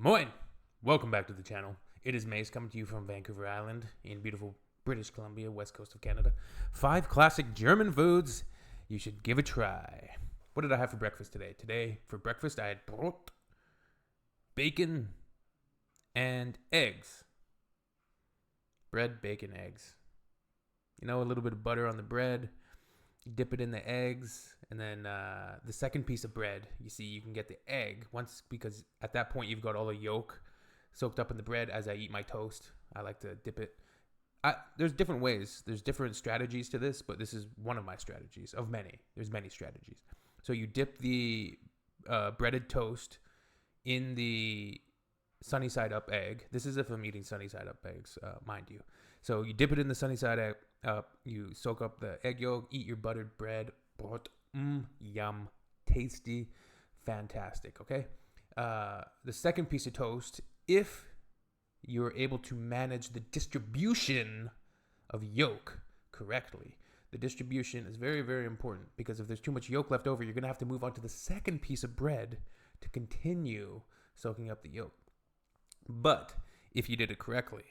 Moin! Welcome back to the channel. It is Mace coming to you from Vancouver Island in beautiful British Columbia, west coast of Canada. 5 classic German foods you should give a try. What did I have for breakfast today? Today, for breakfast, I had brot, bacon, and eggs. Bread, bacon, eggs. You know, a little bit of butter on the bread. You dip it in the eggs, and then the second piece of bread, you see, you can get the egg once, because at that point you've got all the yolk soaked up in the bread. As I eat my toast, I like to dip it. There's different ways. There's different strategies to this, but this is one of my strategies of many. There's many strategies. So you dip the breaded toast in the sunny side up egg. This is if I'm eating sunny side up eggs, mind you. So you dip it in the sunny side up. You soak up the egg yolk. Eat your buttered bread. Yum, tasty, fantastic. Okay. The second piece of toast, if you're able to manage the distribution of yolk correctly. The distribution is very, very important, because if there's too much yolk left over, you're going to have to move on to the second piece of bread to continue soaking up the yolk. But if you did it correctly,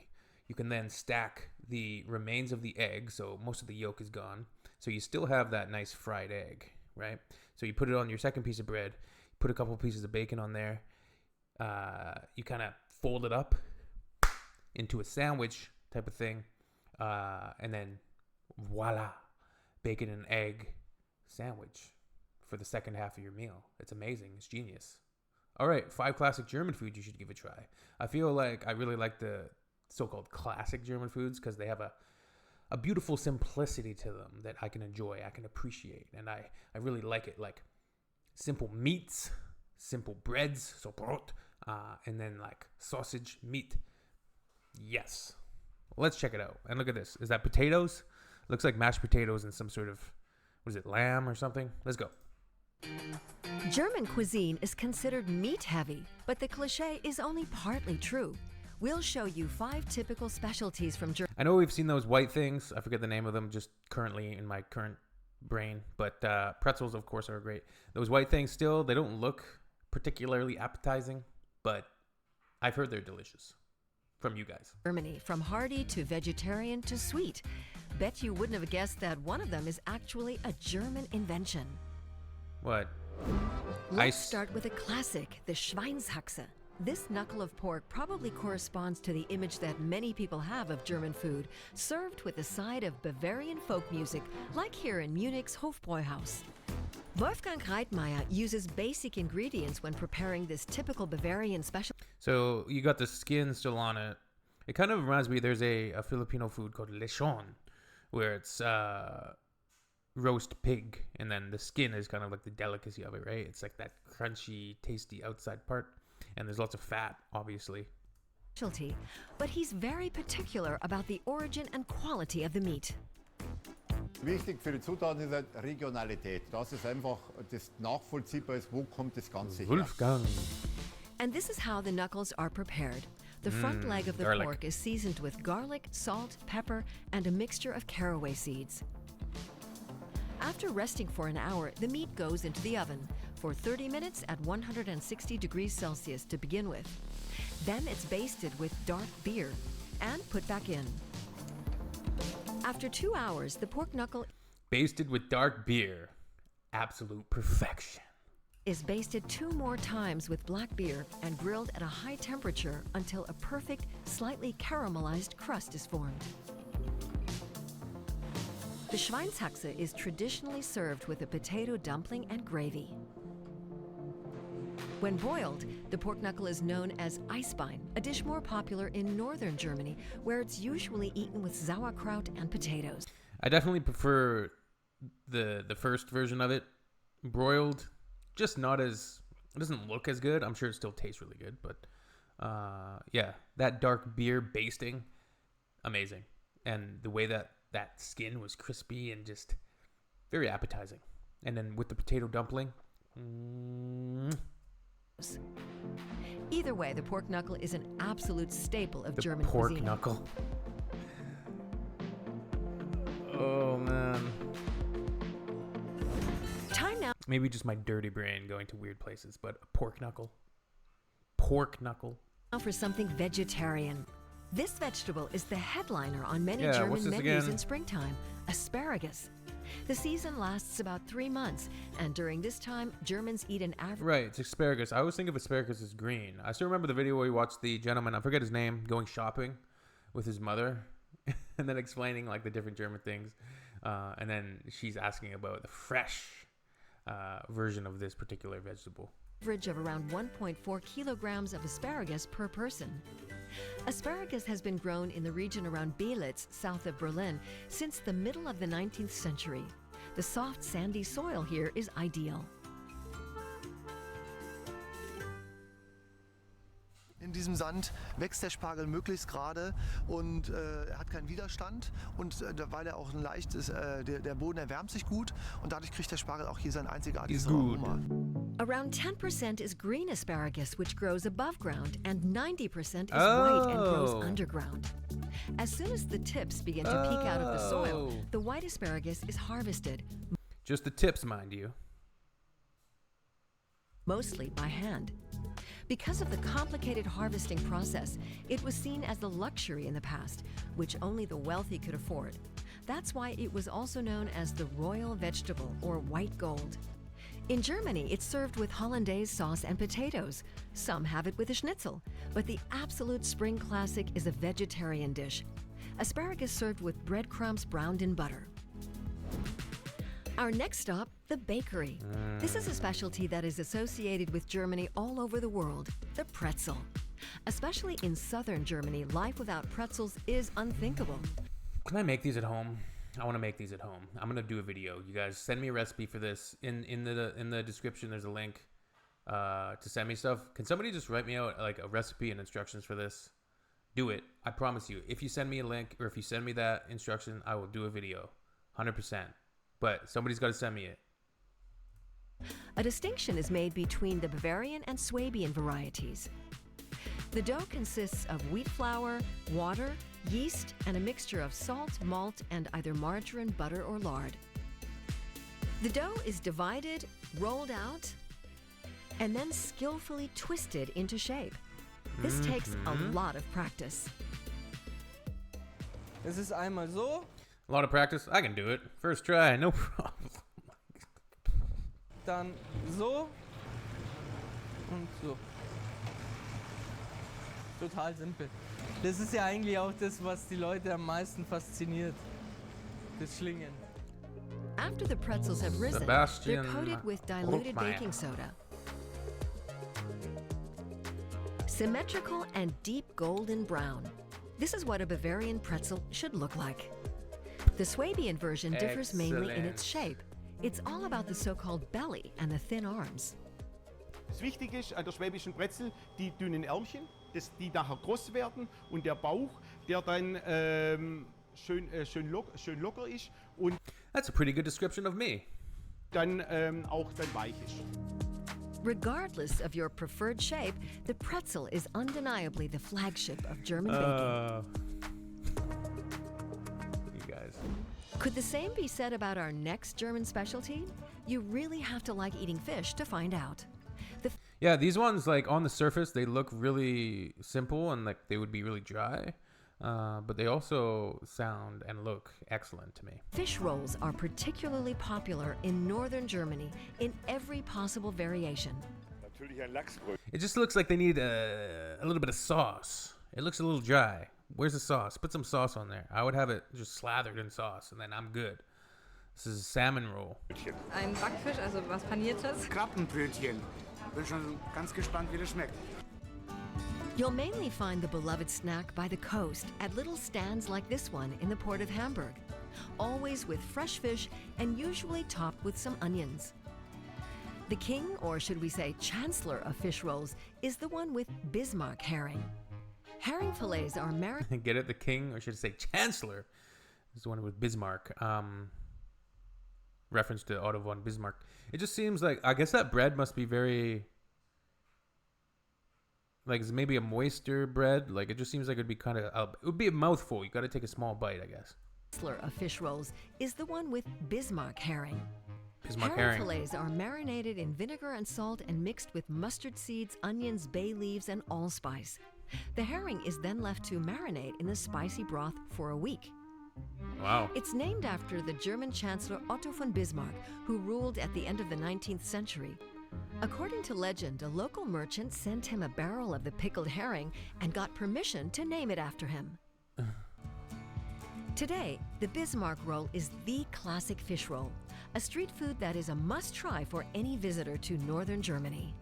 you can then stack the remains of the egg, so most of the yolk is gone. So you still have that nice fried egg, right? So you put it on your second piece of bread, put a couple pieces of bacon on there. You kind of fold it up into a sandwich type of thing. And then voila, bacon and egg sandwich for the second half of your meal. It's amazing. It's genius. All right, 5 classic German foods you should give a try. I feel like I really like the so-called classic German foods because they have a beautiful simplicity to them that I can enjoy, I can appreciate. And I really like it, like simple meats, simple breads, so brot, and then like sausage, meat. Yes. Let's check it out. And look at this. Is that potatoes? Looks like mashed potatoes and some sort of, what is it, lamb or something? Let's go. German cuisine is considered meat-heavy, but the cliché is only partly true. We'll show you 5 typical specialties from Germany. I know we've seen those white things. I forget the name of them just currently in my current brain. But pretzels, of course, are great. Those white things still, they don't look particularly appetizing, but I've heard they're delicious from you guys. Germany, from hearty to vegetarian to sweet. Bet you wouldn't have guessed that one of them is actually a German invention. What? Let's start with a classic, the Schweinshaxe. This knuckle of pork probably corresponds to the image that many people have of German food, served with a side of Bavarian folk music, like here in Munich's Hofbräuhaus. Wolfgang Reitmeier uses basic ingredients when preparing this typical Bavarian special. So you got the skin still on it. It kind of reminds me, there's a Filipino food called lechon, where it's roast pig, and then the skin is kind of like the delicacy of it, right? It's like that crunchy, tasty outside part. And there's lots of fat, obviously. Specialty, but he's very particular about the origin and quality of the meat. Wichtig für die Zutaten ist halt Regionalität. Das ist einfach das nachvollziehbar ist, wo kommt das Ganze her. Wolfgang. And this is how the knuckles are prepared. The front leg of the pork is seasoned with garlic, salt, pepper, and a mixture of caraway seeds. After resting for an hour, the meat goes into the oven for 30 minutes at 160 degrees Celsius to begin with. Then it's basted with dark beer and put back in. After 2 hours, the pork knuckle basted with dark beer. Absolute perfection. Is basted 2 more times with black beer and grilled at a high temperature until a perfect, slightly caramelized crust is formed. The Schweinshaxe is traditionally served with a potato dumpling and gravy. When boiled, the pork knuckle is known as Eisbein, a dish more popular in northern Germany, where it's usually eaten with sauerkraut and potatoes. I definitely prefer the first version of it. Broiled, just not as, it doesn't look as good. I'm sure it still tastes really good, but yeah, that dark beer basting, amazing. And the way that skin was crispy and just very appetizing. And then with the potato dumpling, Either way, the pork knuckle is an absolute staple of the German pork cuisine. knuckle. Oh man. Time now. Maybe just my dirty brain going to weird places, but a pork knuckle. pork knuckle. Now for something vegetarian. This vegetable is the headliner on many Yeah, German what's this menus again? in springtime, asparagus. The season lasts about 3 months, and during this time, Germans eat an average. Right, it's asparagus. I always think of asparagus as green. I still remember the video where we watched the gentleman, I forget his name, going shopping with his mother and then explaining like the different German things. And then she's asking about the fresh version of this particular vegetable. Average of around 1.4 kilograms of asparagus per person. Asparagus has been grown in the region around Belitz, south of Berlin, since the middle of the 19th century. The soft, sandy soil here is ideal. In diesem Sand wächst der Spargel möglichst gerade und er hat keinen Widerstand und weil er auch ein leichtes, der Boden erwärmt sich gut und dadurch kriegt der Spargel auch hier sein einzigartiges Aroma. Around 10% is green asparagus, which grows above ground, and 90% is white and grows underground. As soon as the tips begin to peek out of the soil, the white asparagus is harvested, Just the tips, mind you. mostly by hand. Because of the complicated harvesting process, it was seen as a luxury in the past, which only the wealthy could afford. That's why it was also known as the royal vegetable or white gold. In Germany, it's served with hollandaise sauce and potatoes. Some have it with a schnitzel, but the absolute spring classic is a vegetarian dish. Asparagus served with breadcrumbs browned in butter. Our next stop, the bakery. This is a specialty that is associated with Germany all over the world, the pretzel. Especially in southern Germany, life without pretzels is unthinkable. Can I make these at home? I want to make these at home. I'm gonna do a video. You guys send me a recipe for this. In the description, there's a link to send me stuff. Can somebody just write me out like a recipe and instructions for this? Do it. I promise you. If you send me a link or if you send me that instruction, I will do a video, 100%. But somebody's got to send me it. A distinction is made between the Bavarian and Swabian varieties. The dough consists of wheat flour, water, yeast, and a mixture of salt, malt, and either margarine, butter, or lard. The dough is divided, rolled out, and then skillfully twisted into shape. This takes a lot of practice. Es ist einmal so, A lot of practice. I can do it. First try, no problem. dann so und so. Total simpel. Das ist ja eigentlich auch das, was die Leute am meisten fasziniert. Das Schlingen. After the pretzels have risen, Sebastian they're coated with diluted Hofmeier. baking soda. Symmetrical and deep golden brown. This is what a Bavarian pretzel should look like. The Swabian version differs mainly in its shape. It's all about the so-called belly and the thin arms. Das Wichtige ist an der schwäbischen Brezel die dünnen Ärmchen, die nachher kross werden und der Bauch, der dann schön locker ist und That's a pretty good description of me. dann auch dann weich ist. Regardless of your preferred shape, the pretzel is undeniably the flagship of German baking. You guys. Could the same be said about our next German specialty? You really have to like eating fish to find out. Yeah, these ones, like on the surface, they look really simple and like they would be really dry. But they also sound and look excellent to me. Fish rolls are particularly popular in northern Germany in every possible variation. It just looks like they need a little bit of sauce. It looks a little dry. Where's the sauce? Put some sauce on there. I would have it just slathered in sauce and then I'm good. This is a salmon roll. Ein Backfisch, also was Paniertes. Krabbenbrötchen. Bin schon ganz gespannt, wie das schmeckt. You'll mainly find the beloved snack by the coast at little stands like this one in the port of Hamburg, always with fresh fish and usually topped with some onions. The king, or should we say chancellor of fish rolls, is the one with Bismarck herring. Herring fillets are marinated. Get it? The king, or should I say chancellor, is the one with Bismarck. Reference to Otto von Bismarck. It just seems like, I guess that bread must be very, like it's maybe a moister bread. Like it just seems like it'd be kind of, it would be a mouthful. You got to take a small bite, I guess. Chancellor of fish rolls is the one with Bismarck herring. Bismarck Herring herring. fillets are marinated in vinegar and salt and mixed with mustard seeds, onions, bay leaves, and allspice. The herring is then left to marinate in the spicy broth for a week. Wow. It's named after the German Chancellor Otto von Bismarck, who ruled at the end of the 19th century. According to legend, a local merchant sent him a barrel of the pickled herring and got permission to name it after him. Today, the Bismarck roll is the classic fish roll, a street food that is a must-try for any visitor to northern Germany.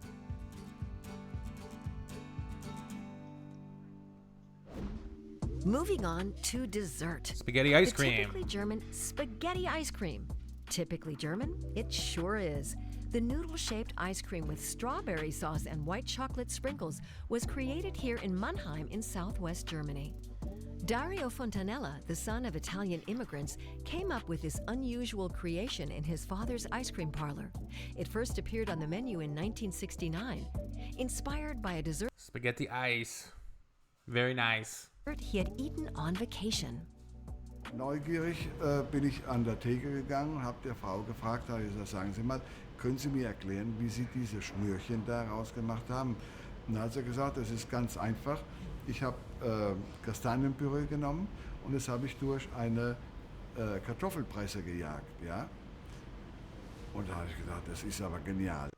Moving on to dessert. Spaghetti ice The cream. typically German spaghetti ice cream. Typically German? It sure is. The noodle-shaped ice cream with strawberry sauce and white chocolate sprinkles was created here in Mannheim in southwest Germany. Dario Fontanella, the son of Italian immigrants, came up with this unusual creation in his father's ice cream parlor. It first appeared on the menu in 1969. Inspired by a dessert Spaghetti ice. Very nice. he had eaten on vacation. Neugierig bin ich an der Theke gegangen und habe der Frau gefragt, habe ich gesagt, sagen Sie mal, können Sie mir erklären, wie Sie diese Schnürchen da rausgemacht haben? Und dann hat sie gesagt, das ist ganz einfach. Ich habe Kastanienpüree genommen und das habe ich durch eine Kartoffelpresse gejagt. Ja? Und da habe ich gedacht, das ist aber genial.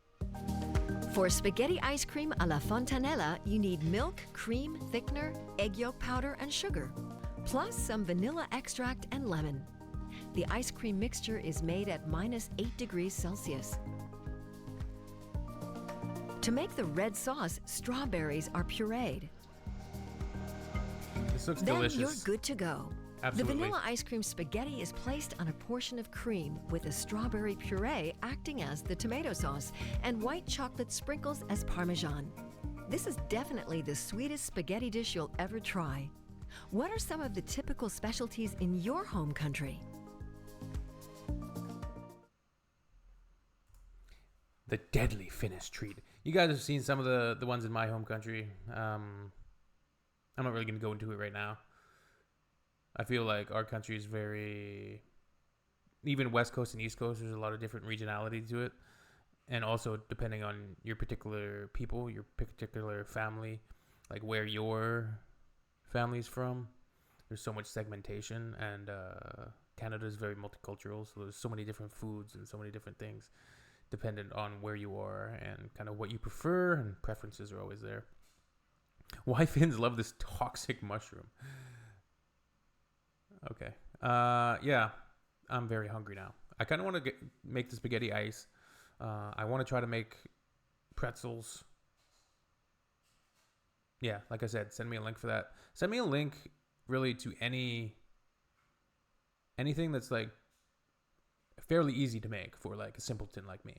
For spaghetti ice cream a la Fontanella, you need milk, cream, thickener, egg yolk powder, and sugar, plus some vanilla extract and lemon. The ice cream mixture is made at -8 degrees Celsius. To make the red sauce, strawberries are pureed. This looks Then delicious. you're good to go. Absolutely. The vanilla ice cream spaghetti is placed on a portion of cream with a strawberry puree acting as the tomato sauce and white chocolate sprinkles as parmesan. This is definitely the sweetest spaghetti dish you'll ever try. What are some of the typical specialties in your home country? The deadly Finnish treat. You guys have seen some of the ones in my home country. I'm not really going to go into it right now. I feel like our country is very... Even West Coast and East Coast, there's a lot of different regionality to it. And also, depending on your particular people, your particular family, like where your family's from, there's so much segmentation. And Canada is very multicultural, so there's so many different foods and so many different things dependent on where you are and kind of what you prefer, and preferences are always there. Why Finns love this toxic mushroom. Okay. Yeah, I'm very hungry now. I kind of want to make the spaghetti ice. I want to try to make pretzels. Yeah, like I said, send me a link for that. Send me a link really to anything that's like fairly easy to make for like a simpleton like me.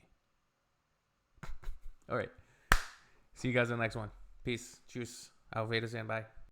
All right. See you guys in the next one. Peace. Tschüss. Auf Wiedersehen. Bye.